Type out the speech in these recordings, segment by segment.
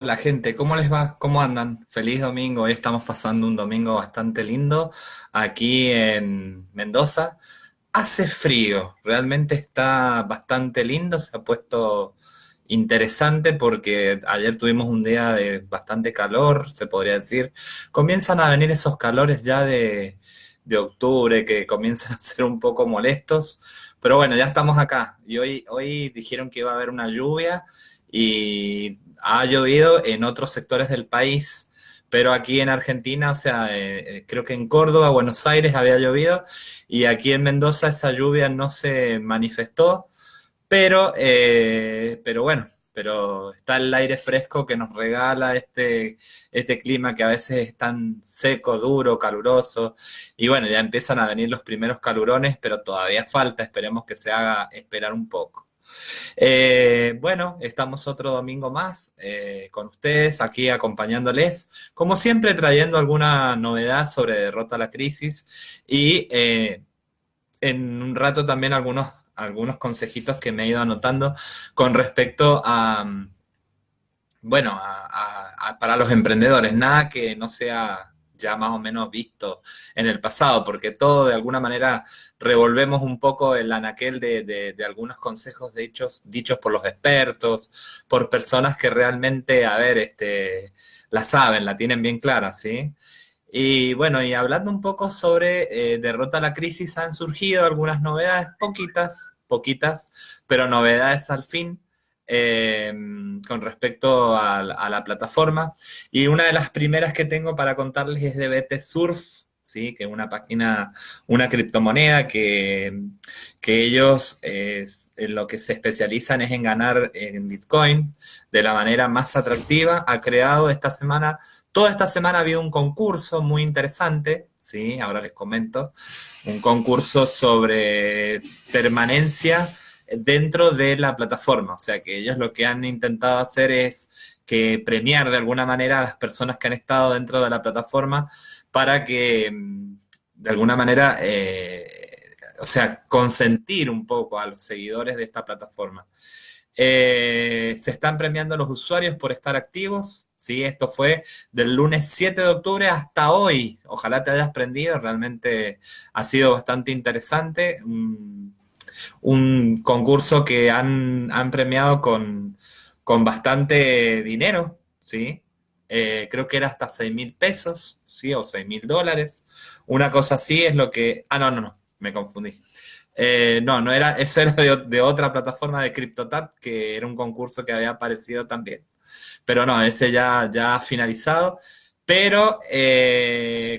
La gente, ¿cómo les va? ¿Cómo andan? Feliz domingo. Hoy estamos pasando un domingo bastante lindo aquí en Mendoza. Hace frío, realmente está bastante lindo, se ha puesto interesante porque ayer tuvimos un día de bastante calor, se podría decir. Comienzan a venir esos calores ya de octubre que comienzan a ser un poco molestos, pero bueno, ya estamos acá y hoy dijeron que iba a haber una lluvia y ha llovido en otros sectores del país, pero aquí en Argentina, o sea, creo que en Córdoba, Buenos Aires había llovido y aquí en Mendoza esa lluvia no se manifestó, pero bueno, pero está el aire fresco que nos regala este clima que a veces es tan seco, duro, caluroso, y bueno, ya empiezan a venir los primeros calurones, pero todavía falta, esperemos que se haga esperar un poco. Bueno, estamos otro domingo más con ustedes, aquí acompañándoles, como siempre trayendo alguna novedad sobre Derrota a la Crisis y en un rato también algunos consejitos que me he ido anotando con respecto a, bueno, para los emprendedores, nada que no sea ya más o menos visto en el pasado, porque todo de alguna manera revolvemos un poco el anaquel de algunos consejos dichos por los expertos, por personas que realmente, a ver, la saben, la tienen bien clara, ¿sí? Y bueno, y hablando un poco sobre Derrota a la Crisis, han surgido algunas novedades, poquitas, pero novedades al fin eh, con respecto a la plataforma. Y una de las primeras que tengo para contarles es de BT Surf, ¿sí? Que es una página, una criptomoneda que ellos en lo que se especializan es en ganar en Bitcoin de la manera más atractiva. Ha creado esta semana. Toda esta semana ha habido un concurso muy interesante, ¿sí? Ahora les comento, un concurso sobre permanencia dentro de la plataforma. O sea que ellos lo que han intentado hacer es que premiar de alguna manera a las personas que han estado dentro de la plataforma para que de alguna manera, o sea, consentir un poco a los seguidores de esta plataforma. Se están premiando a los usuarios por estar activos, ¿sí? Esto fue del lunes 7 de octubre hasta hoy. Ojalá te hayas prendido, realmente ha sido bastante interesante. Un concurso que han premiado con bastante dinero, ¿sí? Creo que era hasta 6.000 pesos, ¿sí? O $6.000. Una cosa así es lo que... Ah, no, me confundí. No, no era, eso era de otra plataforma de CryptoTab, que era un concurso que había aparecido también. Pero no, ese ya ha finalizado. Pero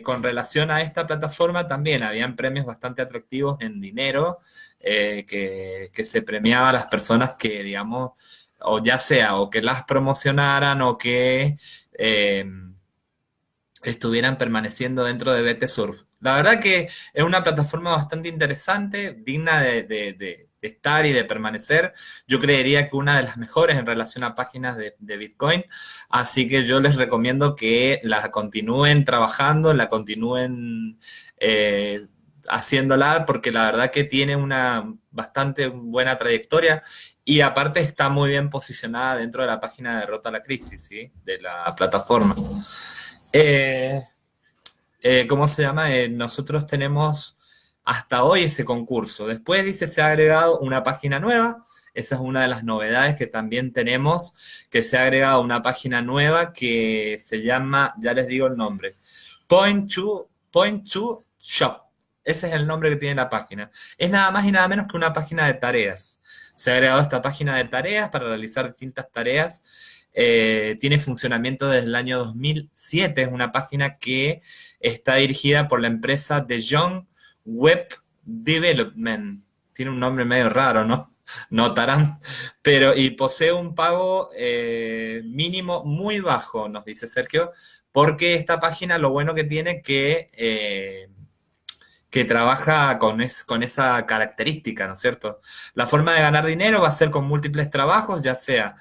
con relación a esta plataforma también habían premios bastante atractivos en dinero que se premiaba a las personas que, digamos, o ya sea, o que las promocionaran o que estuvieran permaneciendo dentro de BT Surf. La verdad que es una plataforma bastante interesante, digna de estar y de permanecer. Yo creería que una de las mejores en relación a páginas de Bitcoin. Así que yo les recomiendo que la continúen trabajando, la continúen haciéndola, porque la verdad que tiene una bastante buena trayectoria y aparte está muy bien posicionada dentro de la página de Derrota a la Crisis, ¿sí? De la plataforma. Eh, ¿Cómo se llama? Nosotros tenemos hasta hoy ese concurso. Después dice se ha agregado una página nueva. Esa es una de las novedades que también tenemos, que se ha agregado una página nueva que se llama, ya les digo el nombre, Point to Shop. Ese es el nombre que tiene la página. Es nada más y nada menos que una página de tareas. Se ha agregado esta página de tareas para realizar distintas tareas. Tiene funcionamiento desde el año 2007. Es una página que está dirigida por la empresa De Jong Web Development. Tiene un nombre medio raro, ¿no? Notarán. Pero, y posee un pago mínimo muy bajo, nos dice Sergio, porque esta página lo bueno que tiene que trabaja con esa característica, ¿no es cierto? La forma de ganar dinero va a ser con múltiples trabajos, ya sea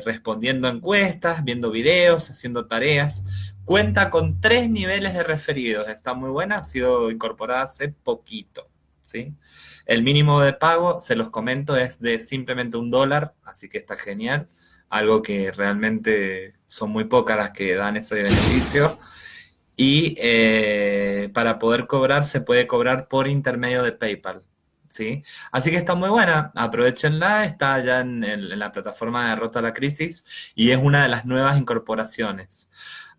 respondiendo encuestas, viendo videos, haciendo tareas. Cuenta con 3 niveles de referidos, está muy buena, ha sido incorporada hace poquito, ¿sí? El mínimo de pago, se los comento, es de simplemente $1, así que está genial. algo que realmente son muy pocas las que dan ese beneficio. Y para poder cobrar, se puede cobrar por intermedio de PayPal, ¿sí? Así que está muy buena, aprovechenla, está ya en la plataforma de Rota la Crisis y es una de las nuevas incorporaciones.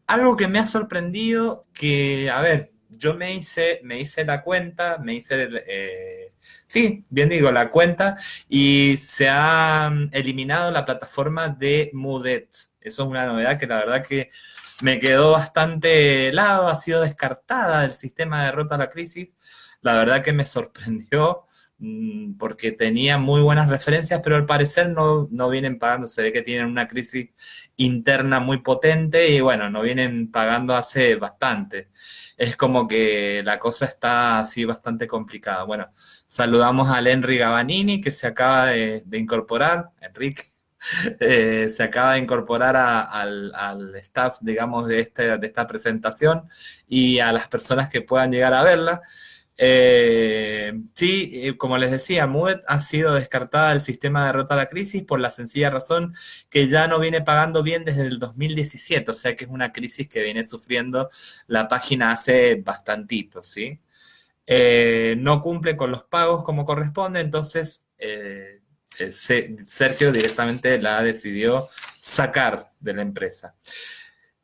Algo que me ha sorprendido, que, a ver, yo me hice la cuenta, sí, bien digo, la cuenta, y se ha eliminado la plataforma de Mudet. Eso es una novedad que la verdad que me quedó bastante helado, ha sido descartada del sistema de Rota a la Crisis. La verdad que me sorprendió porque tenía muy buenas referencias, pero al parecer no vienen pagando, se ve que tienen una crisis interna muy potente y bueno, no vienen pagando hace bastante. Es como que la cosa está así bastante complicada. Bueno, saludamos al Henry Gabanini que se acaba de incorporar, Enrique. Se acaba de incorporar al staff, digamos, de esta presentación y a las personas que puedan llegar a verla. Sí, como les decía, Moodle ha sido descartada del sistema de Rota a la Crisis por la sencilla razón que ya no viene pagando bien desde el 2017, o sea que es una crisis que viene sufriendo la página hace bastantito, ¿sí? No cumple con los pagos como corresponde, entonces Sergio directamente la decidió sacar de la empresa.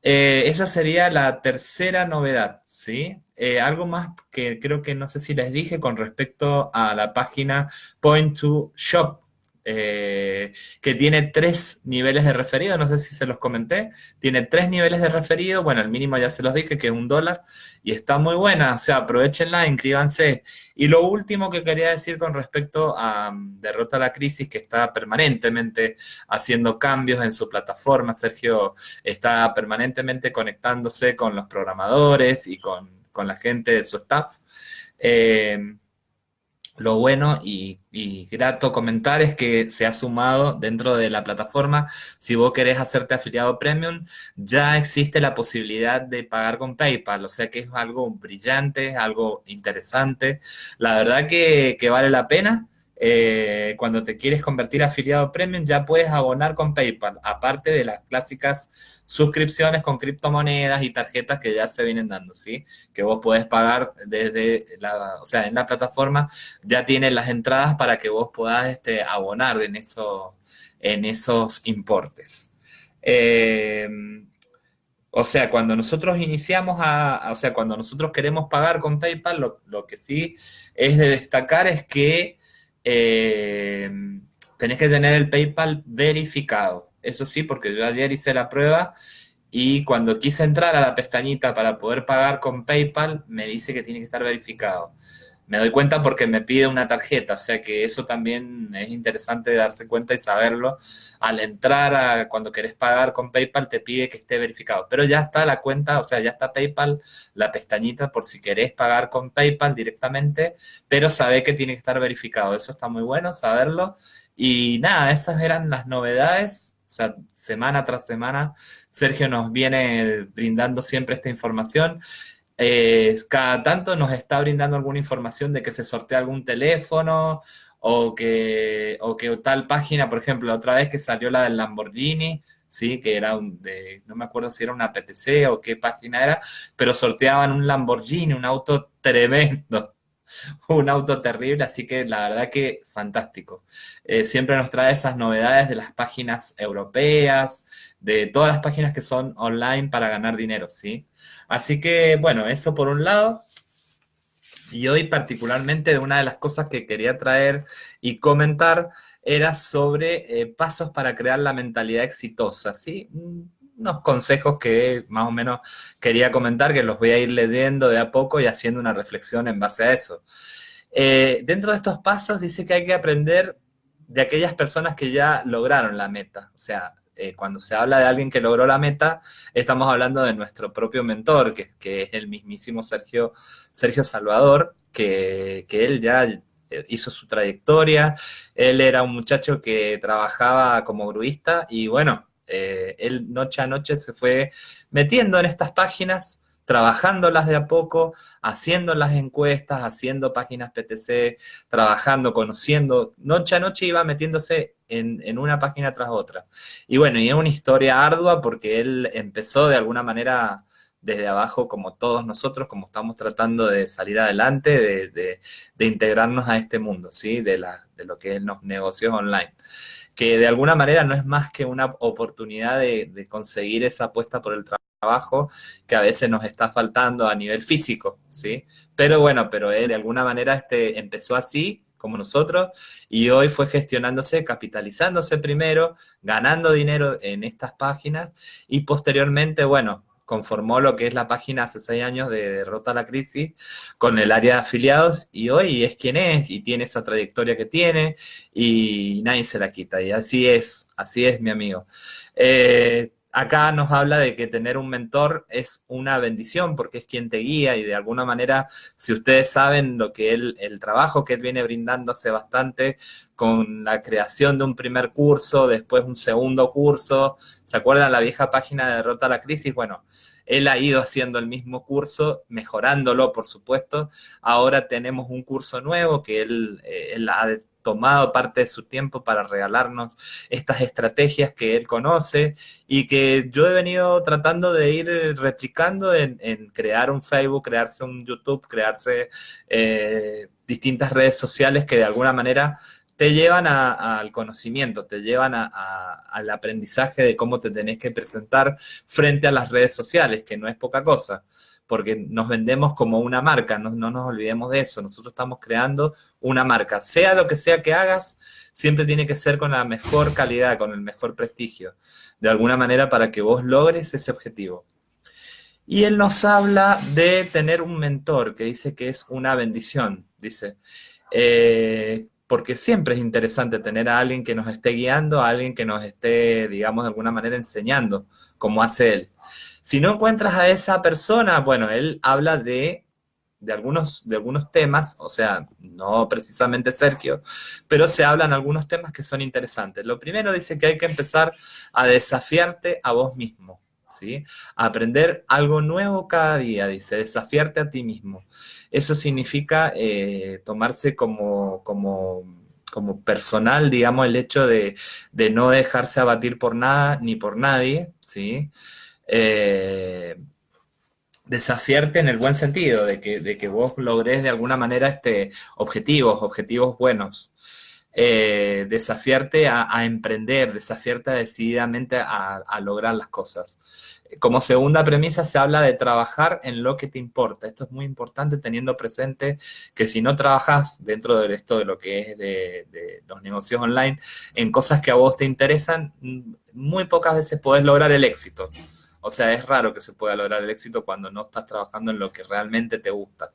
Esa sería la tercera novedad, ¿sí? Algo más que creo que no sé si les dije con respecto a la página Point to Shop, que tiene 3 niveles de referido, no sé si se los comenté, tiene 3 niveles de referido, bueno, el mínimo ya se los dije que es $1 y está muy buena, o sea, aprovechenla, inscríbanse. Y lo último que quería decir con respecto a Derrota a la Crisis, que está permanentemente haciendo cambios en su plataforma, Sergio está permanentemente conectándose con los programadores y con la gente de su staff. Eh, lo bueno y grato comentar es que se ha sumado dentro de la plataforma. Si vos querés hacerte afiliado premium, ya existe la posibilidad de pagar con PayPal. O sea que es algo brillante, algo interesante. La verdad que vale la pena. Cuando te quieres convertir a afiliado premium, ya puedes abonar con PayPal, aparte de las clásicas suscripciones con criptomonedas y tarjetas que ya se vienen dando, ¿sí? Que vos podés pagar desde o sea, en la plataforma ya tiene las entradas para que vos puedas abonar en esos importes. Eh, o sea, cuando nosotros iniciamos o sea, cuando nosotros queremos pagar con PayPal, lo que sí es de destacar es que eh, tenés que tener el PayPal verificado. Eso sí, porque yo ayer hice la prueba y cuando quise entrar a la pestañita para poder pagar con PayPal, me dice que tiene que estar verificado. Me doy cuenta porque me pide una tarjeta, o sea que eso también es interesante darse cuenta y saberlo. Al entrar cuando querés pagar con PayPal te pide que esté verificado, pero ya está la cuenta, o sea, ya está PayPal, la pestañita por si querés pagar con PayPal directamente, pero sabe que tiene que estar verificado. Eso está muy bueno saberlo. Y nada, esas eran las novedades. O sea, semana tras semana, Sergio nos viene brindando siempre esta información. Cada tanto nos está brindando alguna información de que se sortea algún teléfono o que tal página, por ejemplo, la otra vez que salió la del Lamborghini, sí, que era no me acuerdo si era una PTC o qué página era, pero sorteaban un Lamborghini, un auto tremendo. Un auto terrible, así que la verdad que fantástico. Siempre nos trae esas novedades de las páginas europeas, de todas las páginas que son online para ganar dinero, ¿sí? Así que, bueno, eso por un lado. Y hoy particularmente de una de las cosas que quería traer y comentar era sobre pasos para crear la mentalidad exitosa, ¿sí? Unos consejos que más o menos quería comentar, que los voy a ir leyendo de a poco y haciendo una reflexión en base a eso. Dentro de estos pasos dice que hay que aprender de aquellas personas que ya lograron la meta. O sea, cuando se habla de alguien que logró la meta, estamos hablando de nuestro propio mentor, que es el mismísimo Sergio Salvador, que él ya hizo su trayectoria. Él era un muchacho que trabajaba como gruista y bueno, él noche a noche se fue metiendo en estas páginas trabajándolas de a poco, haciendo las encuestas, haciendo páginas PTC, trabajando, conociendo, noche a noche iba metiéndose en una página tras otra. Y bueno, y es una historia ardua porque él empezó de alguna manera desde abajo, como todos nosotros, como estamos tratando de salir adelante, de integrarnos a este mundo, ¿sí? De lo que es los negocios online, que de alguna manera no es más que una oportunidad de conseguir esa apuesta por el trabajo que a veces nos está faltando a nivel físico, ¿sí? Pero bueno, pero él de alguna manera empezó así, como nosotros, y hoy fue gestionándose, capitalizándose primero, ganando dinero en estas páginas, y posteriormente, bueno, conformó lo que es la página hace 6 años de Derrota a la Crisis con el área de afiliados, y hoy es quien es, y tiene esa trayectoria que tiene, y nadie se la quita, y así es mi amigo. Acá nos habla de que tener un mentor es una bendición porque es quien te guía y de alguna manera, si ustedes saben lo que el trabajo que él viene brindando hace bastante con la creación de un primer curso, después un segundo curso, ¿se acuerdan la vieja página de Derrota a la Crisis? Bueno, él ha ido haciendo el mismo curso, mejorándolo, por supuesto. Ahora tenemos un curso nuevo que él ha tomado parte de su tiempo para regalarnos estas estrategias que él conoce y que yo he venido tratando de ir replicando en crear un Facebook, crearse un YouTube, crearse distintas redes sociales que de alguna manera te llevan al conocimiento, te llevan al aprendizaje de cómo te tenés que presentar frente a las redes sociales, que no es poca cosa, porque nos vendemos como una marca, no nos olvidemos de eso, nosotros estamos creando una marca, sea lo que sea que hagas, siempre tiene que ser con la mejor calidad, con el mejor prestigio, de alguna manera para que vos logres ese objetivo. Y él nos habla de tener un mentor, que dice que es una bendición, dice. Porque siempre es interesante tener a alguien que nos esté guiando, a alguien que nos esté, digamos, de alguna manera enseñando, como hace él. Si no encuentras a esa persona, bueno, él habla de algunos temas, o sea, no precisamente Sergio, pero se hablan algunos temas que son interesantes. Lo primero dice que hay que empezar a desafiarte a vos mismo, ¿sí? A aprender algo nuevo cada día, dice, desafiarte a ti mismo. Eso significa tomarse como personal, digamos, el hecho de no dejarse abatir por nada ni por nadie, ¿sí? Desafiarte en el buen sentido, de que vos logres de alguna manera objetivos buenos. Desafiarte a emprender, desafiarte decididamente a lograr las cosas. Como segunda premisa se habla de trabajar en lo que te importa. Esto es muy importante teniendo presente que si no trabajas dentro de esto de lo que es de los negocios online en cosas que a vos te interesan, muy pocas veces podés lograr el éxito. O sea, es raro que se pueda lograr el éxito cuando no estás trabajando en lo que realmente te gusta.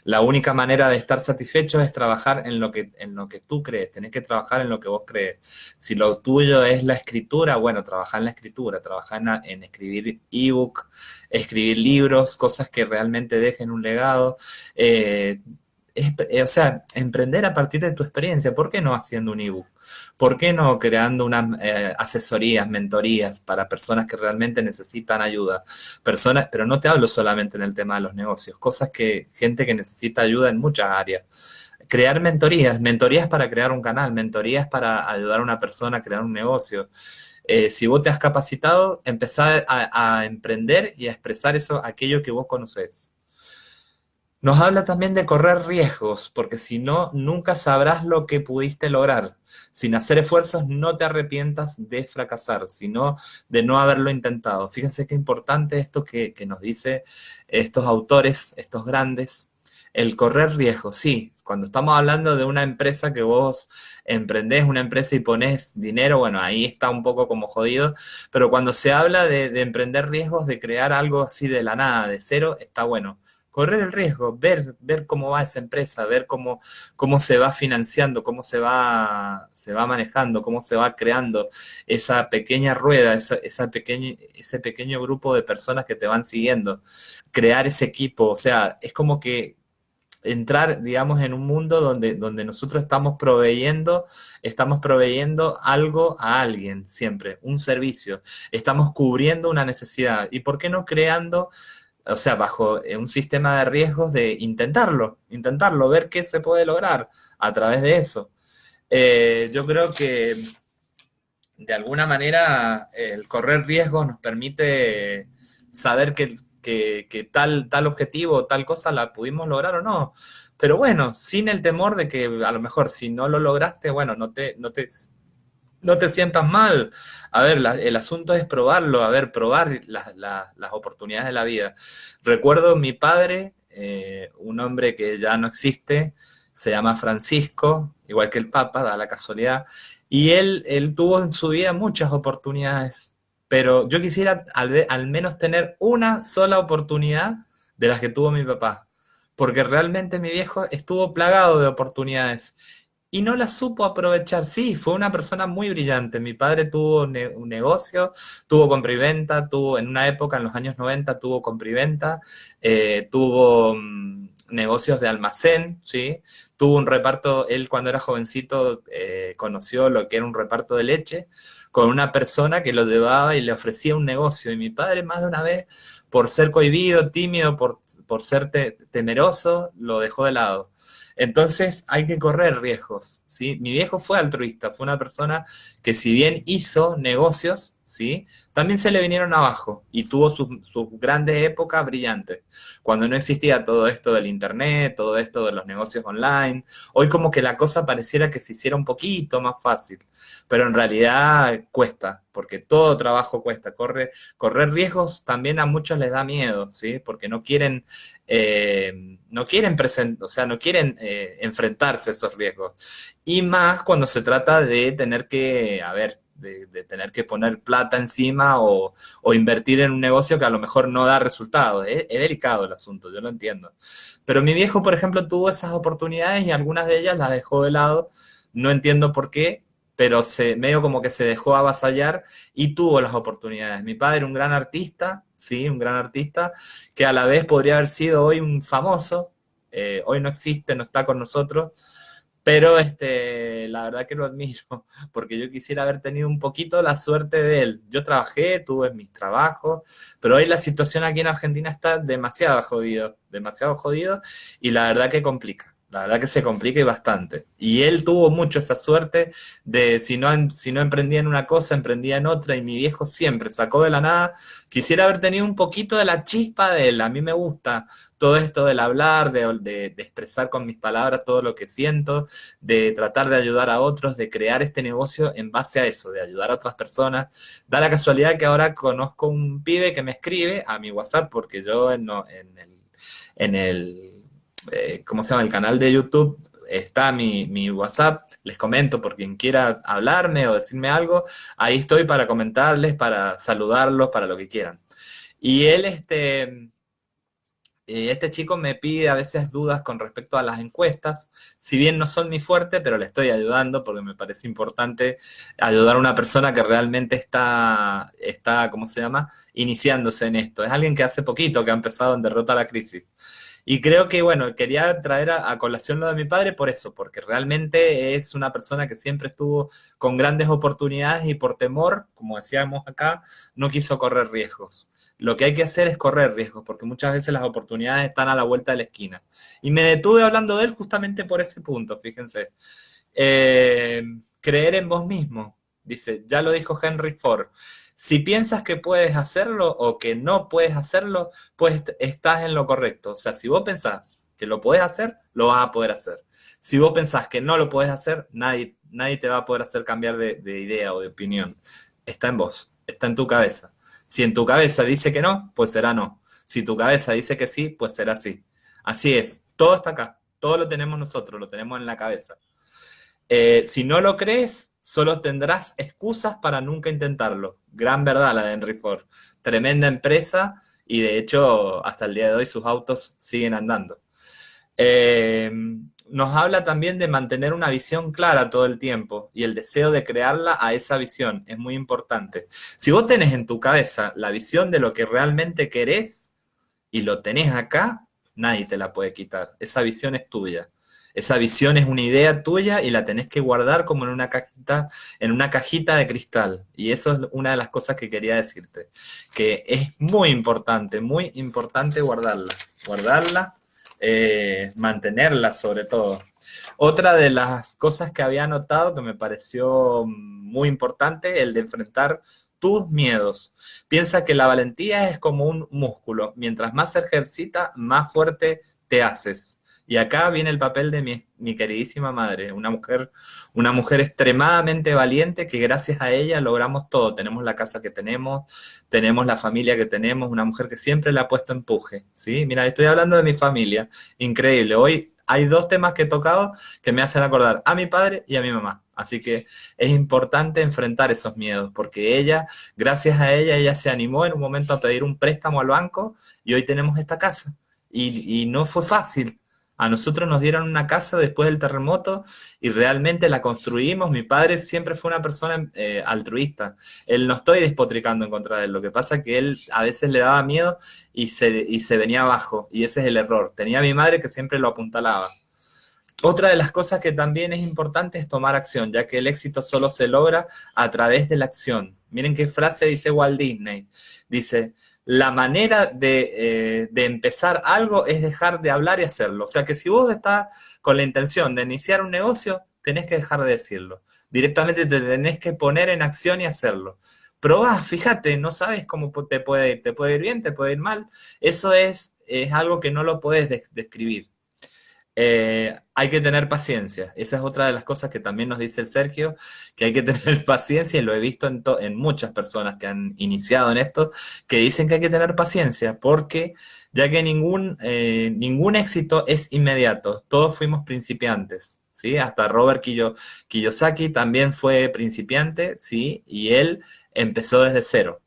La única manera de estar satisfecho es trabajar en lo que tú crees. Tenés que trabajar en lo que vos crees. Si lo tuyo es la escritura, bueno, trabajar en la escritura, trabajar en escribir ebook, escribir libros, cosas que realmente dejen un legado. O sea, emprender a partir de tu experiencia. ¿Por qué no haciendo un ebook? ¿Por qué no creando unas asesorías, mentorías para personas que realmente necesitan ayuda? Personas, pero no te hablo solamente en el tema de los negocios, gente que necesita ayuda en muchas áreas. Crear mentorías para crear un canal, mentorías para ayudar a una persona a crear un negocio. Si vos te has capacitado, empezá a emprender y a expresar aquello que vos conocés. Nos habla también de correr riesgos, porque si no, nunca sabrás lo que pudiste lograr. Sin hacer esfuerzos, no te arrepientas de fracasar, sino de no haberlo intentado. Fíjense qué importante esto que nos dice estos autores, estos grandes. El correr riesgos, sí. Cuando estamos hablando de una empresa que vos emprendés, una empresa y pones dinero, bueno, ahí está un poco como jodido. Pero cuando se habla de emprender riesgos, de crear algo así de la nada, de cero, está bueno correr el riesgo, ver cómo va esa empresa, ver cómo se va financiando, cómo se va manejando, cómo se va creando esa pequeña rueda, ese pequeño grupo de personas que te van siguiendo, crear ese equipo, o sea, es como que entrar, digamos, en un mundo donde nosotros estamos proveyendo algo a alguien siempre, un servicio, estamos cubriendo una necesidad. ¿Y por qué no creando o sea, bajo un sistema de riesgos de intentarlo, ver qué se puede lograr a través de eso. Yo creo que de alguna manera el correr riesgos nos permite saber que tal objetivo, tal cosa la pudimos lograr o no. Pero bueno, sin el temor de que a lo mejor si no lo lograste, bueno, no te sientas mal. A ver, el asunto es probarlo, a ver, probar las oportunidades de la vida. Recuerdo mi padre, un hombre que ya no existe, se llama Francisco, igual que el Papa, da la casualidad, y él tuvo en su vida muchas oportunidades, pero yo quisiera al menos tener una sola oportunidad de las que tuvo mi papá, porque realmente mi viejo estuvo plagado de oportunidades y no la supo aprovechar. Sí, fue una persona muy brillante. Mi padre tuvo un negocio, tuvo compra y venta, tuvo en una época, en los años 90 tuvo compra y venta, tuvo negocios de almacén, ¿sí? Tuvo un reparto, él cuando era jovencito conoció lo que era un reparto de leche con una persona que lo llevaba y le ofrecía un negocio. Y mi padre más de una vez, por ser cohibido, tímido, por ser temeroso, lo dejó de lado. Entonces hay que correr riesgos, ¿sí? Mi viejo fue altruista, fue una persona que si bien hizo negocios, ¿sí? También se le vinieron abajo y tuvo sus grandes épocas brillantes, cuando no existía todo esto del internet, todo esto de los negocios online. Hoy como que la cosa pareciera que se hiciera un poquito más fácil, pero en realidad cuesta, porque todo trabajo cuesta. Correr riesgos también a muchos les da miedo, ¿sí? Porque no quieren o sea, no quieren enfrentarse a esos riesgos. Y más cuando se trata de tener que, a ver, de tener que poner plata encima o invertir en un negocio que a lo mejor no da resultados. Es delicado el asunto, yo lo entiendo. Pero mi viejo, por ejemplo, tuvo esas oportunidades y algunas de ellas las dejó de lado. No entiendo por qué, pero medio como que se dejó avasallar y tuvo las oportunidades. Mi padre, un gran artista, sí, un gran artista, que a la vez podría haber sido hoy un famoso, hoy no existe, no está con nosotros, pero la verdad que lo admiro, porque yo quisiera haber tenido un poquito la suerte de él. Yo trabajé, tuve mis trabajos, pero hoy la situación aquí en Argentina está demasiado jodido, y la verdad que complica. La verdad que se complica y bastante. Y él tuvo mucho esa suerte de si no emprendía en una cosa, emprendía en otra, y mi viejo siempre sacó de la nada. Quisiera haber tenido un poquito de la chispa de él. A mí me gusta todo esto del hablar, de expresar con mis palabras todo lo que siento, de tratar de ayudar a otros, de crear este negocio en base a eso, de ayudar a otras personas. Da la casualidad que ahora conozco un pibe que me escribe a mi WhatsApp, porque yo en el ¿cómo se llama? El canal de YouTube está mi WhatsApp, les comento por quien quiera hablarme o decirme algo, ahí estoy para comentarles, para saludarlos, para lo que quieran. Y este chico me pide a veces dudas con respecto a las encuestas, si bien no son mi fuerte, pero le estoy ayudando porque me parece importante ayudar a una persona que realmente ¿cómo se llama? Iniciándose en esto. Es alguien que hace poquito que ha empezado en Derrota a la Crisis. Y creo que, bueno, quería traer a colación lo de mi padre por eso, porque realmente es una persona que siempre estuvo con grandes oportunidades y por temor, como decíamos acá, no quiso correr riesgos. Lo que hay que hacer es correr riesgos, porque muchas veces las oportunidades están a la vuelta de la esquina. Y me detuve hablando de él justamente por ese punto, fíjense. Creer en vos mismo, dice, ya lo dijo Henry Ford. Si piensas que puedes hacerlo o que no puedes hacerlo, pues estás en lo correcto. O sea, si vos pensás que lo podés hacer, lo vas a poder hacer. Si vos pensás que no lo podés hacer, nadie te va a poder hacer cambiar de idea o de opinión. Está en vos, está en tu cabeza. Si en tu cabeza dice que no, pues será no. Si tu cabeza dice que sí, pues será sí. Así es, todo está acá, todo lo tenemos nosotros, lo tenemos en la cabeza. Si no lo crees, solo tendrás excusas para nunca intentarlo. Gran verdad la de Henry Ford. Tremenda empresa y de hecho hasta el día de hoy sus autos siguen andando. Eh, Nos habla también de mantener una visión clara todo el tiempo y el deseo de crearla a esa visión es muy importante. Si vos tenés en tu cabeza la visión de lo que realmente querés y lo tenés acá, nadie te la puede quitar. Esa visión es tuya. Esa visión es una idea tuya y la tenés que guardar como en una cajita de cristal. Y eso es una de las cosas que quería decirte, que es muy importante guardarla. Guardarla, mantenerla sobre todo. Otra de las cosas que había notado que me pareció muy importante, el de enfrentar tus miedos. Piensa que la valentía es como un músculo. Mientras más se ejercita, más fuerte te haces. Y acá viene el papel de mi queridísima madre, una mujer extremadamente valiente que gracias a ella logramos todo. Tenemos la casa que tenemos la familia que tenemos, una mujer que siempre le ha puesto empuje, ¿sí? Mira, estoy hablando de mi familia, increíble. Hoy hay dos temas que he tocado que me hacen acordar a mi padre y a mi mamá. Así que es importante enfrentar esos miedos, porque gracias a ella se animó en un momento a pedir un préstamo al banco y hoy tenemos esta casa. Y no fue fácil. A nosotros nos dieron una casa después del terremoto y realmente la construimos. Mi padre siempre fue una persona altruista. Él no estoy despotricando en contra de él. Lo que pasa es que él a veces le daba miedo y se venía abajo. Y ese es el error. Tenía a mi madre que siempre lo apuntalaba. Otra de las cosas que también es importante es tomar acción, ya que el éxito solo se logra a través de la acción. Miren qué frase dice Walt Disney. Dice, la manera de empezar algo es dejar de hablar y hacerlo. O sea que si vos estás con la intención de iniciar un negocio, tenés que dejar de decirlo. Directamente te tenés que poner en acción y hacerlo. Probá, fíjate, no sabes cómo te puede ir bien, te puede ir mal. Eso es algo que no lo puedes describir. Hay que tener paciencia. Esa es otra de las cosas que también nos dice el Sergio, que hay que tener paciencia y lo he visto en muchas personas que han iniciado en esto, que dicen que hay que tener paciencia, porque ya que ningún éxito es inmediato, todos fuimos principiantes, ¿sí? Hasta Kiyosaki también fue principiante, ¿sí? Y él empezó desde cero.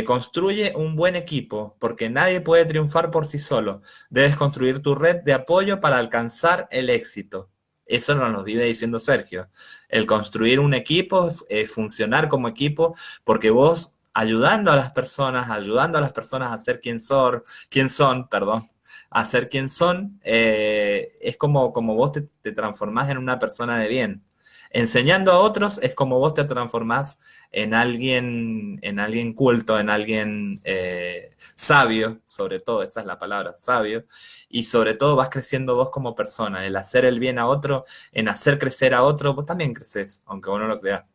Construye un buen equipo, porque nadie puede triunfar por sí solo. Debes construir tu red de apoyo para alcanzar el éxito. Eso nos lo vive diciendo Sergio. El construir un equipo, funcionar como equipo, porque vos ayudando a las personas a ser quién son, perdón, a ser quien son, es como vos te transformás en una persona de bien. Enseñando a otros es como vos te transformás en alguien culto, en alguien sabio, sobre todo, esa es la palabra, sabio, y sobre todo vas creciendo vos como persona, el hacer el bien a otro, en hacer crecer a otro, vos también creces, aunque vos no lo creas.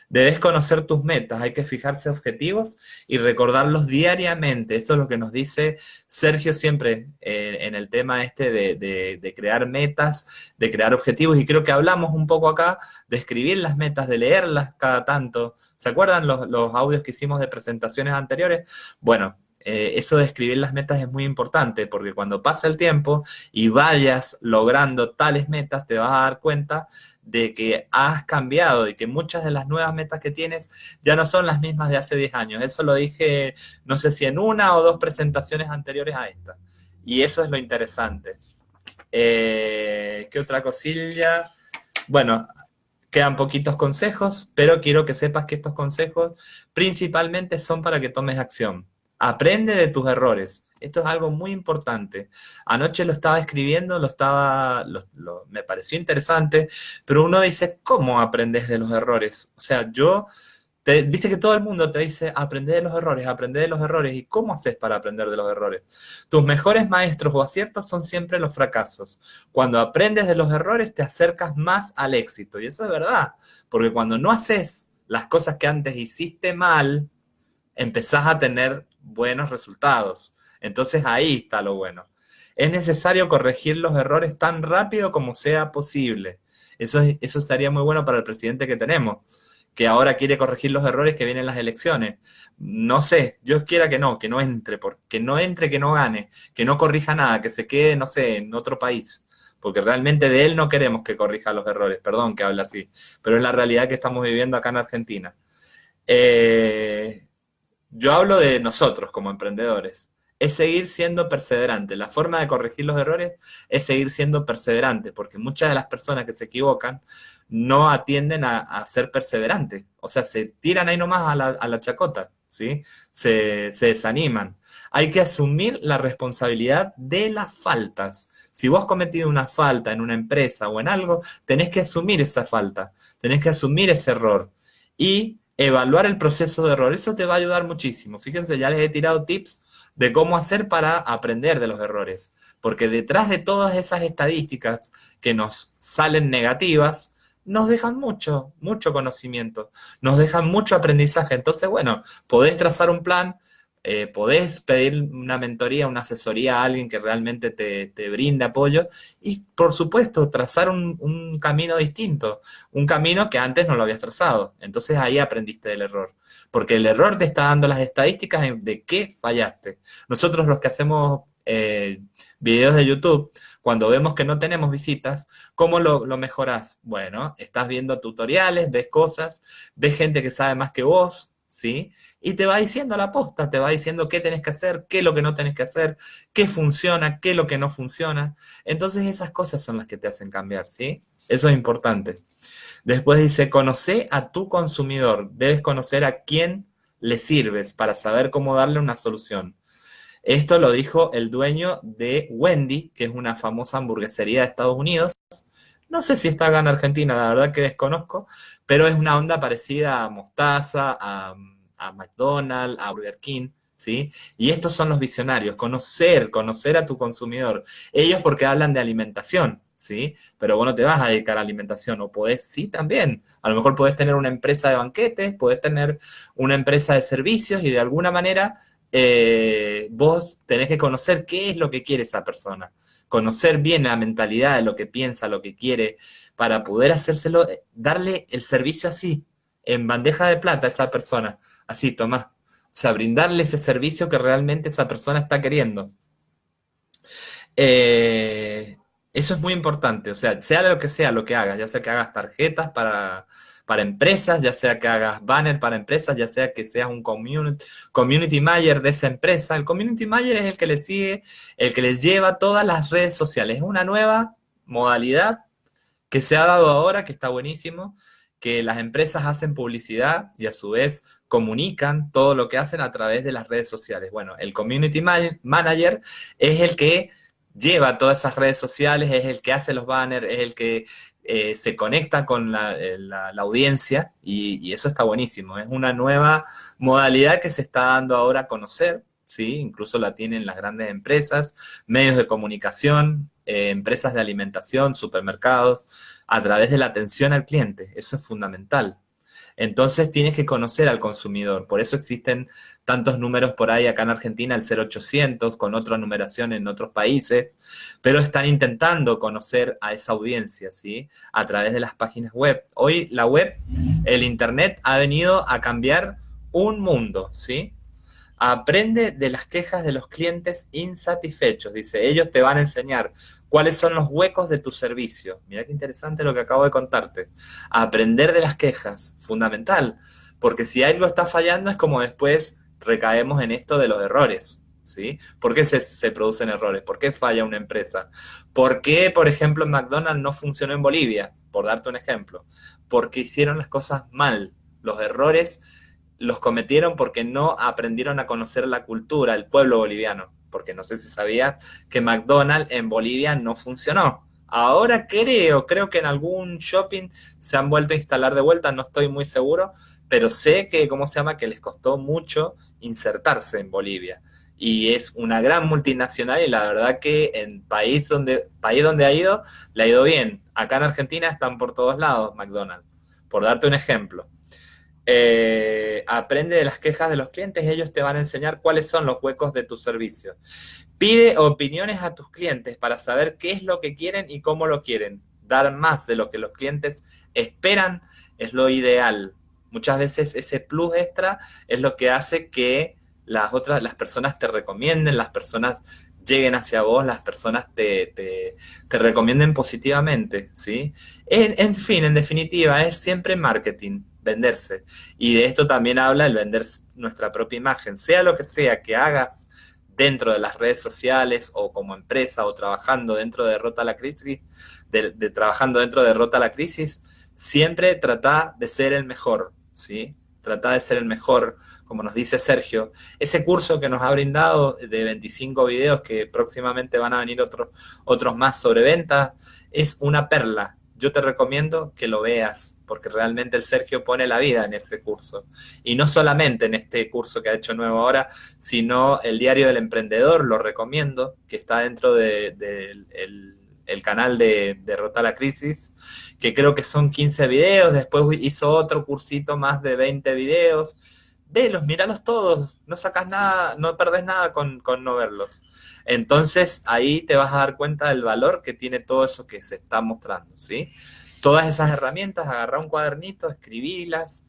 Debes conocer tus metas, hay que fijarse objetivos y recordarlos diariamente. Esto es lo que nos dice Sergio siempre en el tema este de crear metas, de crear objetivos. Y creo que hablamos un poco acá de escribir las metas, de leerlas cada tanto. ¿Se acuerdan los audios que hicimos de presentaciones anteriores? Bueno, eso de escribir las metas es muy importante porque cuando pasa el tiempo y vayas logrando tales metas, te vas a dar cuenta de que has cambiado y que muchas de las nuevas metas que tienes ya no son las mismas de hace 10 años. Eso lo dije, no sé si en una o dos presentaciones anteriores a esta. Y eso es lo interesante. ¿Qué otra cosilla? Bueno, quedan poquitos consejos, pero quiero que sepas que estos consejos principalmente son para que tomes acción. Aprende de tus errores. Esto es algo muy importante. Anoche lo estaba escribiendo, me pareció interesante, pero uno dice, ¿cómo aprendes de los errores? O sea, viste que todo el mundo te dice, aprende de los errores, aprende de los errores. ¿Y cómo haces para aprender de los errores? Tus mejores maestros o aciertos son siempre los fracasos. Cuando aprendes de los errores, te acercas más al éxito. Y eso es verdad, porque cuando no haces las cosas que antes hiciste mal, empezás a tener buenos resultados. Entonces ahí está lo bueno. Es necesario corregir los errores tan rápido como sea posible. Eso estaría muy bueno para el presidente que tenemos, que ahora quiere corregir los errores que vienen las elecciones. No sé, Dios quiera que no entre, que no gane, que no corrija nada, que se quede, no sé, en otro país. Porque realmente de él no queremos que corrija los errores, perdón que hable así, pero es la realidad que estamos viviendo acá en Argentina. Yo hablo de nosotros como emprendedores. Es seguir siendo perseverante. La forma de corregir los errores es seguir siendo perseverante, porque muchas de las personas que se equivocan no atienden a ser perseverantes. O sea, se tiran ahí nomás a la chacota, ¿sí? Se desaniman. Hay que asumir la responsabilidad de las faltas. Si vos has cometido una falta en una empresa o en algo, tenés que asumir esa falta, tenés que asumir ese error y evaluar el proceso de error. Eso te va a ayudar muchísimo. Fíjense, ya les he tirado tips de cómo hacer para aprender de los errores, porque detrás de todas esas estadísticas que nos salen negativas, nos dejan mucho, mucho conocimiento, nos dejan mucho aprendizaje. Entonces, bueno, podés trazar un plan, podés pedir una mentoría, una asesoría a alguien que realmente te brinde apoyo y, por supuesto, trazar un camino distinto, un camino que antes no lo habías trazado. Entonces ahí aprendiste del error, porque el error te está dando las estadísticas de qué fallaste. Nosotros los que hacemos videos de YouTube, cuando vemos que no tenemos visitas, ¿cómo lo mejorás? Bueno, estás viendo tutoriales, ves cosas, ves gente que sabe más que vos, ¿sí? Y te va diciendo la posta, te va diciendo qué tenés que hacer, qué es lo que no tenés que hacer, qué funciona, qué es lo que no funciona. Entonces esas cosas son las que te hacen cambiar, ¿sí? Eso es importante. Después dice, conoce a tu consumidor, debes conocer a quién le sirves para saber cómo darle una solución. Esto lo dijo el dueño de Wendy, que es una famosa hamburguesería de Estados Unidos. No sé si está acá en Argentina, la verdad que desconozco, pero es una onda parecida a Mostaza, a McDonald's, a Burger King, ¿sí? Y estos son los visionarios, conocer a tu consumidor. Ellos porque hablan de alimentación, ¿sí? Pero vos no te vas a dedicar a alimentación, o podés, sí, también. A lo mejor podés tener una empresa de banquetes, podés tener una empresa de servicios y de alguna manera vos tenés que conocer qué es lo que quiere esa persona, conocer bien la mentalidad de lo que piensa, lo que quiere, para poder hacérselo, darle el servicio así, en bandeja de plata a esa persona, así, tomá. O sea, brindarle ese servicio que realmente esa persona está queriendo. Eh, Eso es muy importante, o sea lo que hagas, ya sea que hagas tarjetas para empresas, ya sea que hagas banner para empresas, ya sea que seas un community manager de esa empresa. El community manager es el que le sigue, el que les lleva todas las redes sociales. Es una nueva modalidad que se ha dado ahora, que está buenísimo, que las empresas hacen publicidad y a su vez comunican todo lo que hacen a través de las redes sociales. Bueno, el community manager es el que lleva todas esas redes sociales, es el que hace los banners, es el que se conecta con la audiencia y eso está buenísimo. Es una nueva modalidad que se está dando ahora a conocer, ¿sí? Incluso la tienen las grandes empresas, medios de comunicación, empresas de alimentación, supermercados, a través de la atención al cliente. Eso es fundamental. Entonces tienes que conocer al consumidor. Por eso existen tantos números por ahí acá en Argentina, el 0800, con otra numeración en otros países, pero están intentando conocer a esa audiencia, ¿sí? A través de las páginas web. Hoy la web, el Internet ha venido a cambiar un mundo, ¿sí? Aprende de las quejas de los clientes insatisfechos. Dice, ellos te van a enseñar cuáles son los huecos de tu servicio. Mira qué interesante lo que acabo de contarte. Aprender de las quejas, fundamental. Porque si algo está fallando es como después recaemos en esto de los errores. ¿Sí? ¿Por qué se producen errores? ¿Por qué falla una empresa? ¿Por qué, por ejemplo, en McDonald's no funcionó en Bolivia? Por darte un ejemplo. Porque hicieron las cosas mal. Los errores los cometieron porque no aprendieron a conocer la cultura, el pueblo boliviano. Porque no sé si sabías que McDonald's en Bolivia no funcionó. Ahora creo que en algún shopping se han vuelto a instalar de vuelta, no estoy muy seguro, pero sé que, ¿cómo se llama? Que les costó mucho insertarse en Bolivia. Y es una gran multinacional y la verdad que en país donde ha ido, le ha ido bien. Acá en Argentina están por todos lados McDonald's, por darte un ejemplo. Aprende de las quejas de los clientes, ellos te van a enseñar cuáles son los huecos de tu servicio. Pide opiniones a tus clientes para saber qué es lo que quieren y cómo lo quieren. Dar más de lo que los clientes esperan es lo ideal. Muchas veces ese plus extra es lo que hace que las personas te recomienden, las personas lleguen hacia vos, las personas te recomienden positivamente, ¿sí? En fin, en definitiva, es siempre marketing, venderse. Y de esto también habla el vender nuestra propia imagen. Sea lo que sea que hagas dentro de las redes sociales o como empresa o trabajando dentro de Rota la Crisis, trabajando dentro de Rota la Crisis, siempre trata de ser el mejor, ¿sí? Trata de ser el mejor como nos dice Sergio, ese curso que nos ha brindado de 25 videos, que próximamente van a venir otros más sobre ventas, es una perla. Yo te recomiendo que lo veas, porque realmente el Sergio pone la vida en ese curso. Y no solamente en este curso que ha hecho nuevo ahora, sino el Diario del Emprendedor, lo recomiendo, que está dentro el canal de Derrota la Crisis, que creo que son 15 videos. Después hizo otro cursito más de 20 videos. Velos, míralos todos, no sacas nada, no perdés nada con no verlos. Entonces ahí te vas a dar cuenta del valor que tiene todo eso que se está mostrando, ¿sí? Todas esas herramientas, agarrá un cuadernito, escribílas,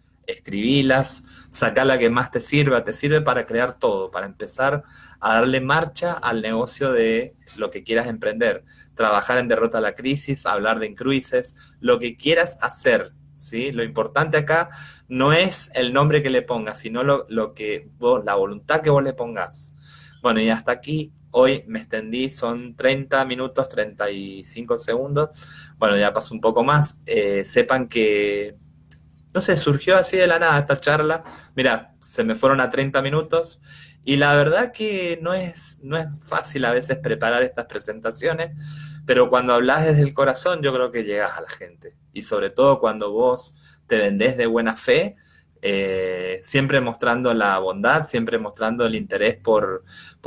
sacá la que más te sirve para crear todo, para empezar a darle marcha al negocio de lo que quieras emprender, trabajar en Derrota a la Crisis, hablar de Incruises, lo que quieras hacer, ¿sí? Lo importante acá no es el nombre que le pongas, sino lo que vos, la voluntad que vos le pongas. Bueno, y hasta aquí, hoy me extendí, son 30 minutos, 35 segundos. Bueno, ya pasó un poco más. Sepan que, no sé, surgió así de la nada esta charla. Mira, se me fueron a 30 minutos. Y la verdad que no es fácil a veces preparar estas presentaciones, pero cuando hablas desde el corazón yo creo que llegas a la gente. Y sobre todo cuando vos te vendés de buena fe, siempre mostrando la bondad, siempre mostrando el interés por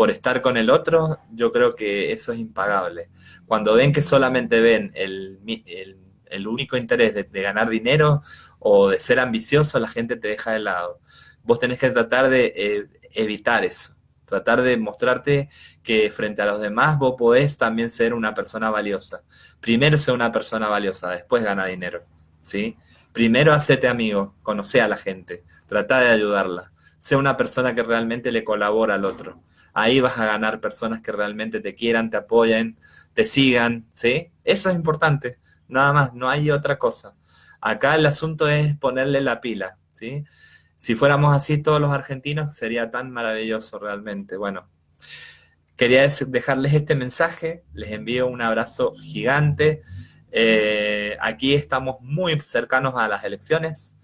estar con el otro, yo creo que eso es impagable. Cuando ven que solamente ven el único interés de ganar dinero o de ser ambicioso, la gente te deja de lado. Vos tenés que tratar de evitar eso, tratar de mostrarte que frente a los demás vos podés también ser una persona valiosa. Primero sé una persona valiosa, después gana dinero, ¿sí? Primero hacete amigo, conocé a la gente, trata de ayudarla. Sé una persona que realmente le colabora al otro. Ahí vas a ganar personas que realmente te quieran, te apoyen, te sigan, ¿sí? Eso es importante, nada más, no hay otra cosa. Acá el asunto es ponerle la pila, ¿sí? Si fuéramos así todos los argentinos sería tan maravilloso realmente. Bueno, quería dejarles este mensaje, les envío un abrazo gigante. Aquí estamos muy cercanos a las elecciones.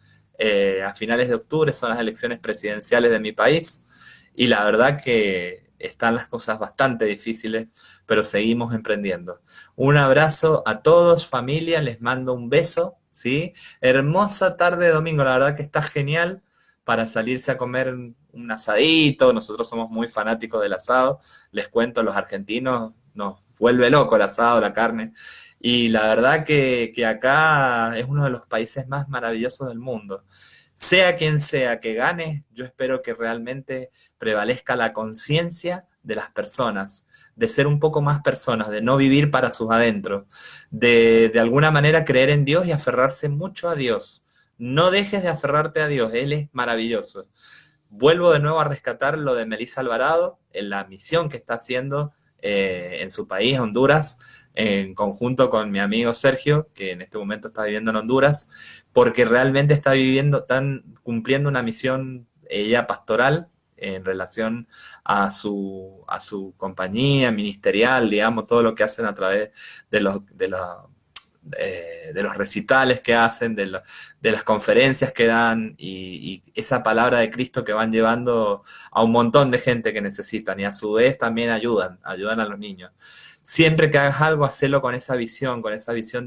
A finales de octubre son las elecciones presidenciales de mi país y la verdad que están las cosas bastante difíciles, pero seguimos emprendiendo. Un abrazo a todos, familia, les mando un beso, ¿sí? Hermosa tarde de domingo, la verdad que está genial para salirse a comer un asadito. Nosotros somos muy fanáticos del asado. Les cuento, los argentinos nos vuelve loco el asado, la carne. Y la verdad que acá es uno de los países más maravillosos del mundo. Sea quien sea que gane, yo espero que realmente prevalezca la conciencia de las personas, de ser un poco más personas, de no vivir para sus adentros, de alguna manera creer en Dios y aferrarse mucho a Dios. No dejes de aferrarte a Dios, Él es maravilloso. Vuelvo de nuevo a rescatar lo de Melissa Alvarado, en la misión que está haciendo en su país, Honduras, en conjunto con mi amigo Sergio, que en este momento está viviendo en Honduras, porque realmente está cumpliendo una misión ella pastoral en relación a su compañía ministerial, digamos, todo lo que hacen a través de los recitales que hacen, de las conferencias que dan y esa palabra de Cristo que van llevando a un montón de gente que necesitan y a su vez también ayudan a los niños. Siempre que hagas algo, hacelo con esa visión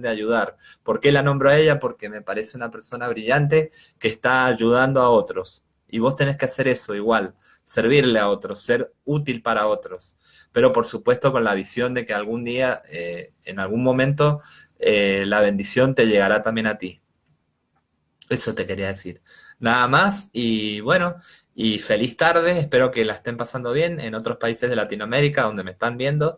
de ayudar. ¿Por qué la nombro a ella? Porque me parece una persona brillante que está ayudando a otros. Y vos tenés que hacer eso igual, servirle a otros, ser útil para otros. Pero por supuesto con la visión de que algún día, en algún momento, la bendición te llegará también a ti. Eso te quería decir. Nada más y bueno, y feliz tarde, espero que la estén pasando bien en otros países de Latinoamérica donde me están viendo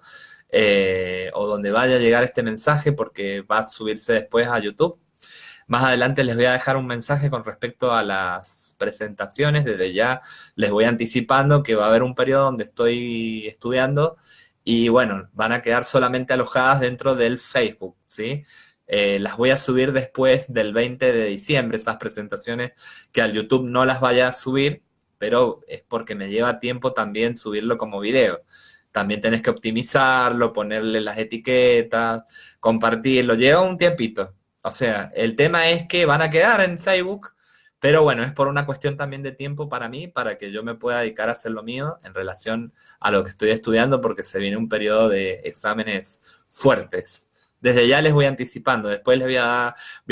o donde vaya a llegar este mensaje porque va a subirse después a YouTube. Más adelante les voy a dejar un mensaje con respecto a las presentaciones, desde ya les voy anticipando que va a haber un periodo donde estoy estudiando y bueno, van a quedar solamente alojadas dentro del Facebook, ¿sí? Las voy a subir después del 20 de diciembre, esas presentaciones que al YouTube no las vaya a subir, pero es porque me lleva tiempo también subirlo como video. También tenés que optimizarlo, ponerle las etiquetas, compartirlo, lleva un tiempito. O sea, el tema es que van a quedar en Facebook, Pero bueno, es por una cuestión también de tiempo para mí, para que yo me pueda dedicar a hacer lo mío en relación a lo que estoy estudiando, porque se viene un periodo de exámenes fuertes. Desde ya les voy anticipando, después les voy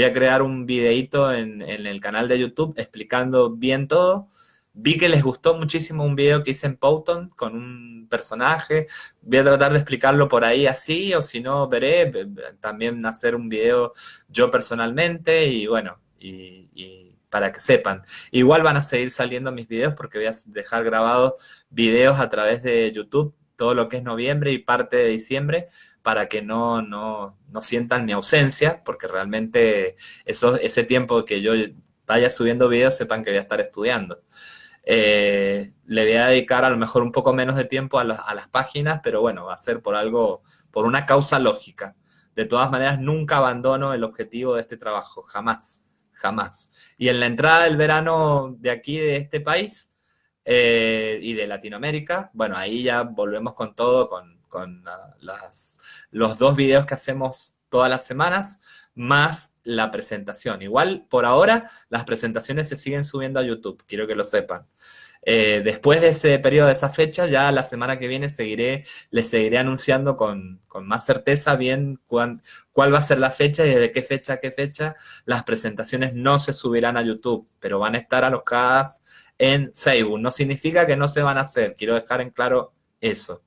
a crear un videíto en el canal de YouTube explicando bien todo. Vi que les gustó muchísimo un video que hice en Powton con un personaje. Voy a tratar de explicarlo por ahí así, o si no, veré también hacer un video yo personalmente y bueno, y para que sepan. Igual van a seguir saliendo mis videos porque voy a dejar grabados videos a través de YouTube todo lo que es noviembre y parte de diciembre para que no sientan mi ausencia, porque realmente ese tiempo que yo vaya subiendo videos sepan que voy a estar estudiando. Le voy a dedicar a lo mejor un poco menos de tiempo a las páginas, pero bueno, va a ser por algo, por una causa lógica. De todas maneras, nunca abandono el objetivo de este trabajo, jamás, jamás. Y en la entrada del verano de aquí, de este país y de Latinoamérica, bueno, ahí ya volvemos con todo, con los dos videos que hacemos todas las semanas, más la presentación. Igual, por ahora, las presentaciones se siguen subiendo a YouTube, quiero que lo sepan. Después de ese periodo, de esa fecha, ya la semana que viene les seguiré anunciando con más certeza bien cuál va a ser la fecha y desde qué fecha a qué fecha las presentaciones no se subirán a YouTube, pero van a estar alojadas en Facebook. No significa que no se van a hacer, quiero dejar en claro eso.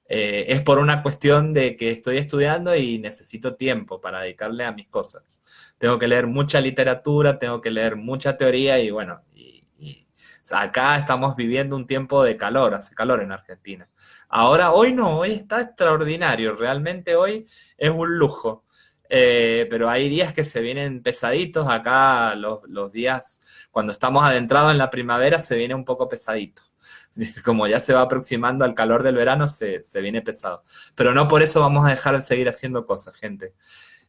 Es por una cuestión de que estoy estudiando y necesito tiempo para dedicarle a mis cosas. Tengo que leer mucha literatura, tengo que leer mucha teoría y bueno, o sea, acá estamos viviendo un tiempo de calor, hace calor en Argentina. Ahora, hoy no, hoy está extraordinario, realmente hoy es un lujo. Pero hay días que se vienen pesaditos, acá los días, cuando estamos adentrados en la primavera, se viene un poco pesadito. Como ya se va aproximando al calor del verano, se viene pesado. Pero no por eso vamos a dejar de seguir haciendo cosas, gente.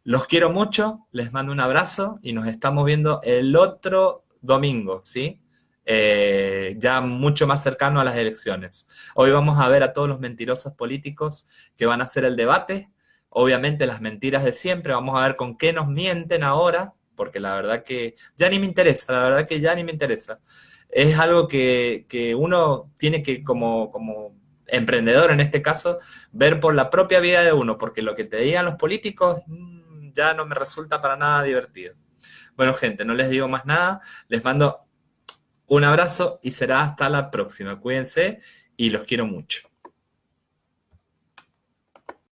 Los quiero mucho, les mando un abrazo y nos estamos viendo el otro domingo, ¿sí? Ya mucho más cercano a las elecciones. Hoy vamos a ver a todos los mentirosos políticos que van a hacer el debate. Obviamente las mentiras de siempre, vamos a ver con qué nos mienten ahora, porque la verdad que ya ni me interesa, la verdad que ya ni me interesa. Es algo que uno tiene que, como emprendedor en este caso, ver por la propia vida de uno, porque lo que te digan los políticos ya no me resulta para nada divertido. Bueno, gente, no les digo más nada, les mando un abrazo y será hasta la próxima. Cuídense y los quiero mucho.